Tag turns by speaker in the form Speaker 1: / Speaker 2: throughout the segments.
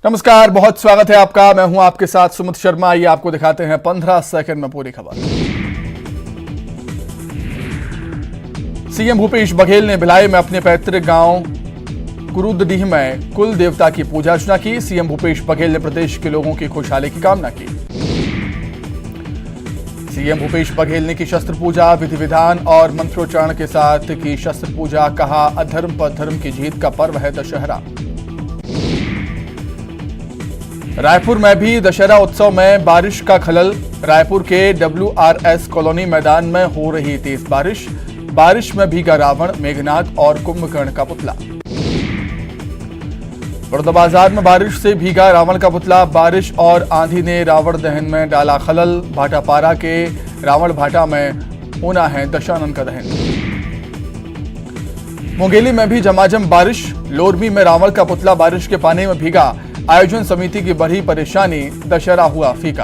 Speaker 1: नमस्कार, बहुत स्वागत है आपका। मैं हूं आपके साथ सुमित शर्मा। आइए आपको दिखाते हैं 15 सेकंड में पूरी खबर। सीएम भूपेश बघेल ने भिलाई में अपने पैतृक गांव कुरुदडीह में कुल देवता की पूजा अर्चना की। सीएम भूपेश बघेल ने प्रदेश के लोगों की खुशहाली की कामना की। सीएम भूपेश बघेल ने की शस्त्र पूजा, विधि विधान और मंत्रोच्चारण के साथ की शस्त्र पूजा। कहा, अधर्म पर धर्म की जीत का पर्व है दशहरा। रायपुर में भी दशहरा उत्सव में बारिश का खलल। रायपुर के WRS कॉलोनी मैदान में हो रही तेज बारिश। बारिश में भीगा रावण, मेघनाथ और कुंभकर्ण का पुतला। बड़ौदा में बारिश से भीगा रावण का पुतला। बारिश और आंधी ने रावण दहन में डाला खलल। भाटापारा के रावण भाटा में होना है दशानन का दहन। मुंगेली में भी झमाझम बारिश। लोरमी में रावण का पुतला बारिश के पानी में भीगा। आयोजन समिति की बढ़ी परेशानी, दशहरा हुआ फीका।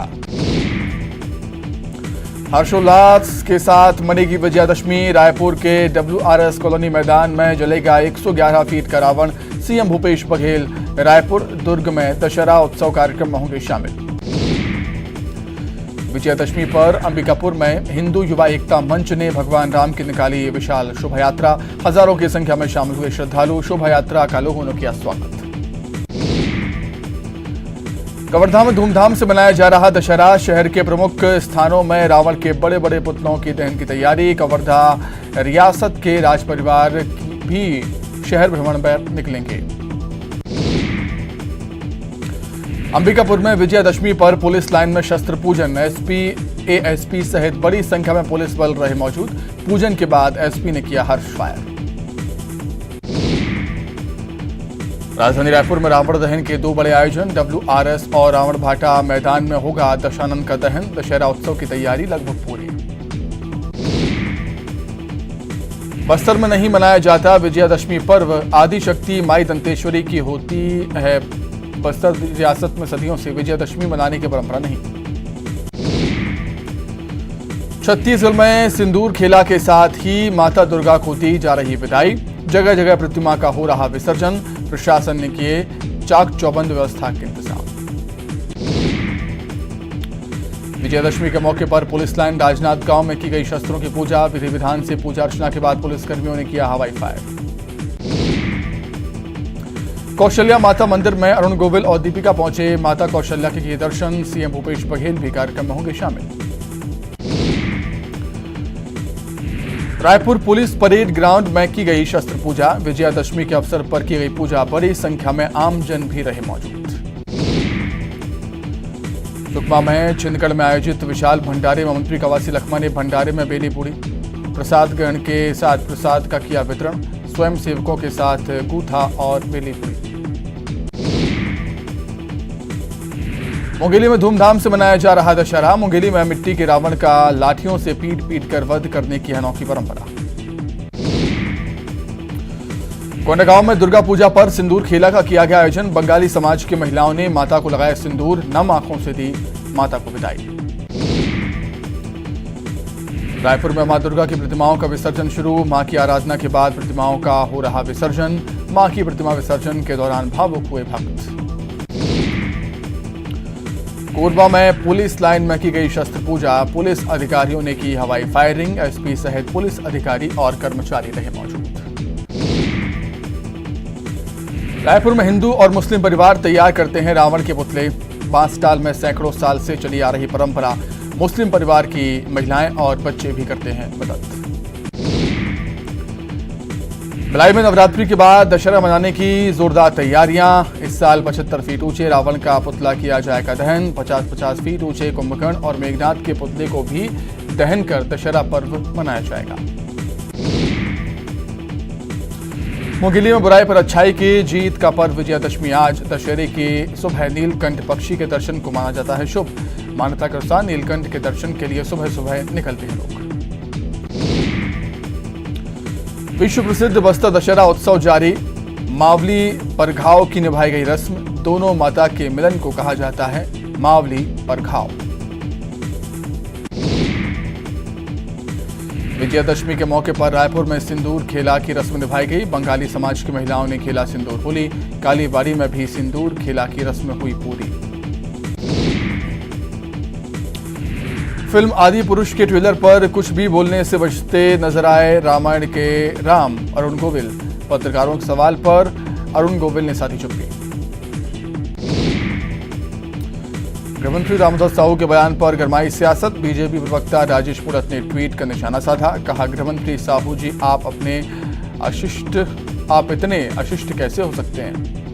Speaker 1: हर्षोल्लास के साथ मनेगी विजयादशमी। रायपुर के WRS कॉलोनी मैदान में जलेगा 111 फीट का रावण। सीएम भूपेश बघेल रायपुर दुर्ग में दशहरा उत्सव कार्यक्रम में होंगे शामिल। विजयादशमी पर अंबिकापुर में हिंदू युवा एकता मंच ने भगवान राम की निकाली विशाल शोभा यात्रा। हजारों की संख्या में शामिल हुए श्रद्धालु। शोभा यात्रा का लोगों ने किया स्वागत। कवर्धा में धूमधाम से मनाया जा रहा दशहरा। शहर के प्रमुख स्थानों में रावण के बड़े बड़े पुतलों की दहन की तैयारी। कवर्धा रियासत के राज परिवार भी शहर भ्रमण पर निकलेंगे। अंबिकापुर में विजयादशमी पर पुलिस लाइन में शस्त्र पूजन। एसपी, एएसपी सहित बड़ी संख्या में पुलिस बल रहे मौजूद। पूजन के बाद एसपी ने किया हर्ष फायर। राजधानी रायपुर में रावण दहन के दो बड़े आयोजन। WRS और रावण भाटा मैदान में होगा दशानन का दहन। दशहरा उत्सव की तैयारी लगभग पूरी। बस्तर में नहीं मनाया जाता विजयादशमी पर्व। आदिशक्ति माई दंतेश्वरी की होती है। बस्तर रियासत में सदियों से विजयादशमी मनाने की परंपरा नहीं। छत्तीसगढ़ में सिंदूर खेला के साथ ही माता दुर्गा को दी जा रही विदाई। जगह जगह प्रतिमा का हो रहा विसर्जन। प्रशासन ने किए चाक चौबंद व्यवस्था के इंतजाम। विजयादशमी के मौके पर पुलिस लाइन राजनाथ गांव में की गई शस्त्रों की पूजा। विधि विधान से पूजा अर्चना के बाद पुलिसकर्मियों ने किया हवाई फायर। कौशल्या माता मंदिर में अरुण गोविल और दीपिका पहुंचे। माता कौशल्या के किए दर्शन। सीएम भूपेश बघेल भी कार्यक्रम में होंगे शामिल। रायपुर पुलिस परेड ग्राउंड में की गई शस्त्र पूजा। विजयादशमी के अवसर पर की गई पूजा। बड़ी संख्या में आमजन भी रहे मौजूद। सुकमा में छिंदगढ़ में आयोजित विशाल भंडारे में मंत्री कवासी लखमा ने भंडारे में बेली पूरी प्रसाद ग्रहण के साथ प्रसाद का किया वितरण। स्वयं सेवकों के साथ गूथा और बेली पूरी। मुंगेली में धूमधाम से मनाया जा रहा दशहरा। मुंगेली में मिट्टी के रावण का लाठियों से पीट पीट कर वध करने की अनोखी परंपरा। कोंडागांव में दुर्गा पूजा पर सिंदूर खेला का किया गया आयोजन। बंगाली समाज की महिलाओं ने माता को लगाया सिंदूर। नम आंखों से दी माता को विदाई। रायपुर में मां दुर्गा की प्रतिमाओं का विसर्जन शुरू। मां की आराधना के बाद प्रतिमाओं का हो रहा विसर्जन। मां की प्रतिमा विसर्जन के दौरान भावुक हुए भक्त। कोरबा में पुलिस लाइन में की गई शस्त्र पूजा। पुलिस अधिकारियों ने की हवाई फायरिंग। एसपी सहित पुलिस अधिकारी और कर्मचारी रहे मौजूद। रायपुर में हिंदू और मुस्लिम परिवार तैयार करते हैं रावण के पुतले। बांसटाल में सैकड़ों साल से चली आ रही परंपरा। मुस्लिम परिवार की महिलाएं और बच्चे भी करते हैं मदद। भिलाई में नवरात्रि के बाद दशहरा मनाने की जोरदार तैयारियां। इस साल 75 फीट ऊंचे रावण का पुतला किया जाएगा दहन। 50-50 फीट ऊंचे कुंभकर्ण और मेघनाथ के पुतले को भी दहन कर दशहरा पर्व मनाया जाएगा। मुंगेली में बुराई पर अच्छाई की जीत का पर्व विजयादशमी आज। दशहरे की सुबह नीलकंठ पक्षी के दर्शन को माना जाता है शुभ। मान्यता के अनुसार नीलकंठ के दर्शन के लिए सुबह सुबह निकलते हैं लोग। विश्व प्रसिद्ध बस्तर दशहरा उत्सव जारी। मावली परघाव की निभाई गई रस्म। दोनों माता के मिलन को कहा जाता है मावली परघाव। विजयादशमी के मौके पर रायपुर में सिंदूर खेला की रस्म निभाई गई। बंगाली समाज की महिलाओं ने खेला सिंदूर होली। कालीबाड़ी में भी सिंदूर खेला की रस्म हुई पूरी। फिल्म आदि पुरुष के ट्रेलर पर कुछ भी बोलने से बचते नजर आए रामायण के राम अरुण गोविल। पत्रकारों के सवाल पर अरुण गोविल ने साधी चुप्पी। गृहमंत्री रामदास साहू के बयान पर गरमाई सियासत। बीजेपी प्रवक्ता राजेश मूणत ने ट्वीट का निशाना साधा। कहा, गृहमंत्री साहू जी आप इतने अशिष्ट कैसे हो सकते हैं।